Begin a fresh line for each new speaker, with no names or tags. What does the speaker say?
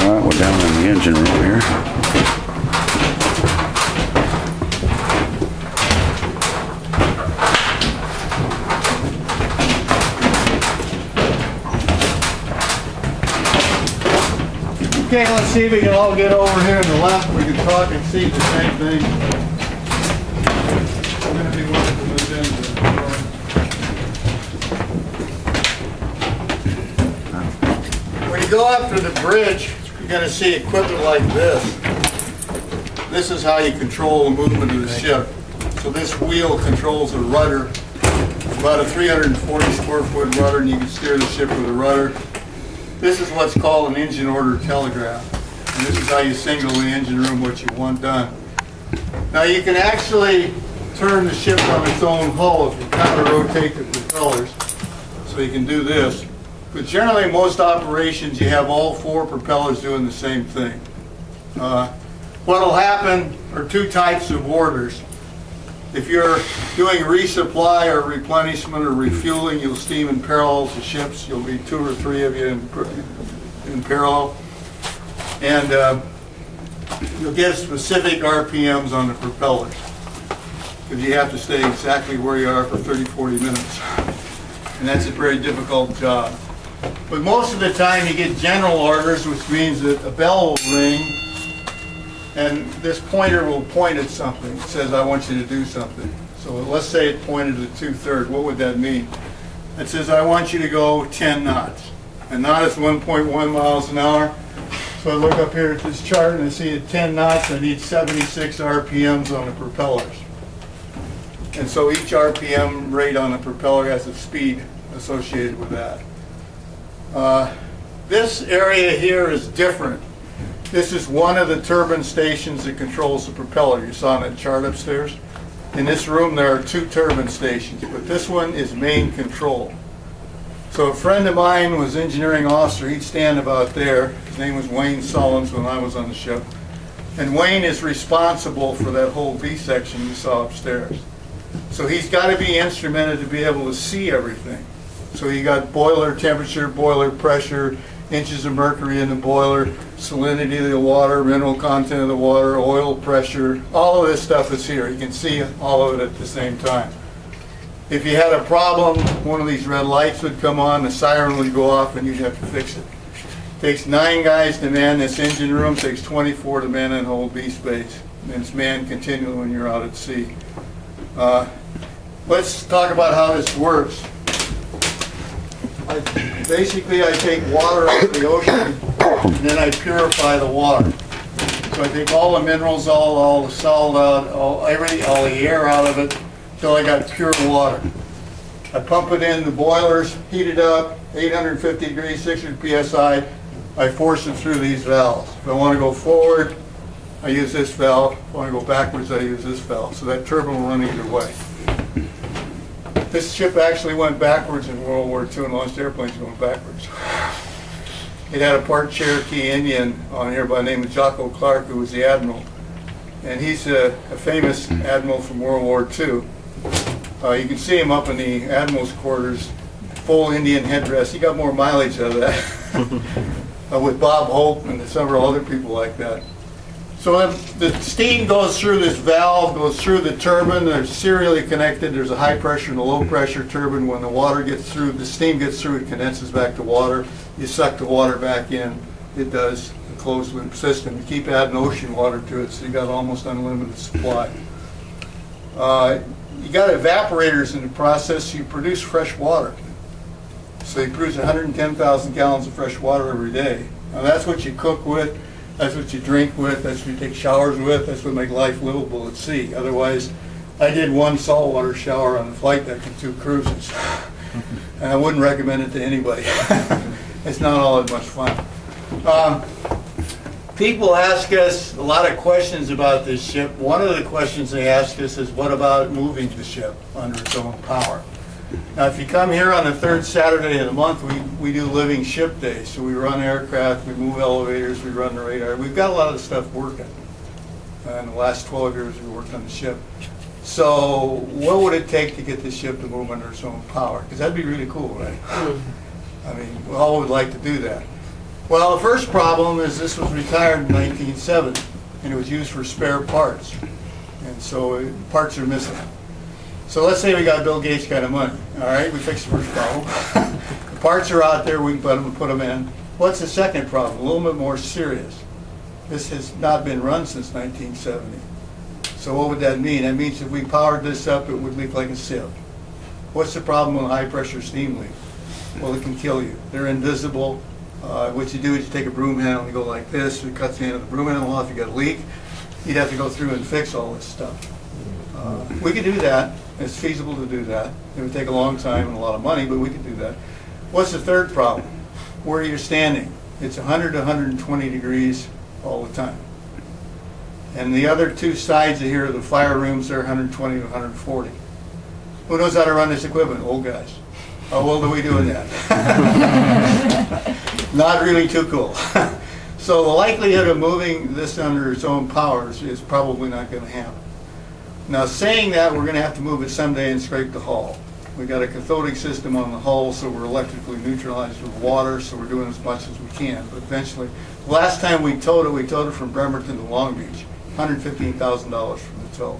Alright, we're down in the engine room here.
Okay, let's see if we can all get over here on the left. We can talk and see the same thing. I'm going to be working with this engine. When you go up to the bridge, you're going to see equipment like this. This is how you control the movement of the ship. So this wheel controls the rudder. It's about a 340 square foot rudder, and you can steer the ship with a rudder. This is what's called an engine order telegraph. And this is how you signal the engine room what you want done. Now you can actually turn the ship on its own hull if you counter-rotate the propellers. So you can do this. But generally most operations you have all four propellers doing the same thing. What will happen are two types of orders. If you're doing resupply or replenishment or refueling, you'll steam in parallel to ships. You'll be two or three of you in parallel. And you'll get specific RPMs on the propellers, because you have to stay exactly where you are for 30, 40 minutes. And that's a very difficult job. But most of the time you get general orders, which means that a bell will ring and this pointer will point at something. It says, I want you to do something. So let's say it pointed at 2/3. What would that mean? It says, I want you to go 10 knots. A knot is 1.1 miles an hour. So I look up here at this chart and I see at 10 knots I need 76 RPMs on the propellers. And so each RPM rate on the propeller has a speed associated with that. This area here is different. This is one of the turbine stations that controls the propeller. You saw in that chart upstairs. In this room there are two turbine stations, but this one is main control. So a friend of mine was engineering officer. He'd stand about there. His name was Wayne Sullins when I was on the ship. And Wayne is responsible for that whole V section you saw upstairs. So he's got to be instrumented to be able to see everything. So you got boiler temperature, boiler pressure, inches of mercury in the boiler, salinity of the water, mineral content of the water, oil pressure, all of this stuff is here. You can see all of it at the same time. If you had a problem, one of these red lights would come on, the siren would go off, and you'd have to fix it. It takes 9 guys to man this engine room, it takes 24 to man that whole B space. And it's manned continually when you're out at sea. Let's talk about how this works. Basically, I take water out of the ocean, and then I purify the water. So I take all the minerals, all the salt out, all the air out of it, until I got pure water. I pump it in the boilers, heat it up, 850 degrees, 600 psi. I force it through these valves. If I want to go forward, I use this valve. If I want to go backwards, I use this valve. So that turbine will run either way. This ship actually went backwards in World War II and launched airplanes going backwards. It had a part Cherokee Indian on here by the name of Jocko Clark, who was the admiral. And he's a famous admiral from World War II. You can see him up in the admiral's quarters, full Indian headdress. He got more mileage out of that with Bob Hope and several other people like that. So the steam goes through this valve, goes through the turbine. They're serially connected. There's a high pressure and a low pressure turbine. When the water gets through, the steam gets through, it condenses back to water. You suck the water back in. It does a closed loop system. You keep adding ocean water to it, so you got almost unlimited supply. You got evaporators in the process, so you produce fresh water. So you produce 110,000 gallons of fresh water every day. Now that's what you cook with. That's what you drink with, that's what you take showers with, that's what makes life livable at sea. Otherwise, I did one saltwater shower on the flight deck and 2 cruises. And I wouldn't recommend it to anybody. It's not all that much fun. People ask us a lot of questions about this ship. One of the questions they ask us is, what about moving the ship under its own power? Now, if you come here on the 3rd Saturday of the month, we do living ship days. So we run aircraft, we move elevators, we run the radar. We've got a lot of stuff working. In the last 12 years, we worked on the ship. So what would it take to get this ship to move under its own power? Because that'd be really cool, right? I mean, we all would like to do that. Well, the first problem is this was retired in 1970, and it was used for spare parts. And so parts are missing. So let's say we got Bill Gates kind of money. All right, we fixed the first problem. The parts are out there, we can put them in. What's the second problem? A little bit more serious. This has not been run since 1970. So what would that mean? That means if we powered this up, it would leak like a sieve. What's the problem with a high pressure steam leak? Well, it can kill you. They're invisible. What you do is you take a broom handle and you go like this, it cuts the end of the broom handle off, you got a leak, you'd have to go through and fix all this stuff. We could do that. It's feasible to do that. It would take a long time and a lot of money, but we could do that. What's the third problem? Where you're standing. It's 100 to 120 degrees all the time. And the other two sides of here are the fire rooms, they're 120 to 140. Who knows how to run this equipment? Old guys. How old are we doing that? Not really too cool. So the likelihood of moving this under its own powers is probably not going to happen. Now saying that, we're going to have to move it someday and scrape the hull. We've got a cathodic system on the hull, so we're electrically neutralized with water, so we're doing as much as we can. But eventually, the last time we towed it from Bremerton to Long Beach, $115,000 for the tow.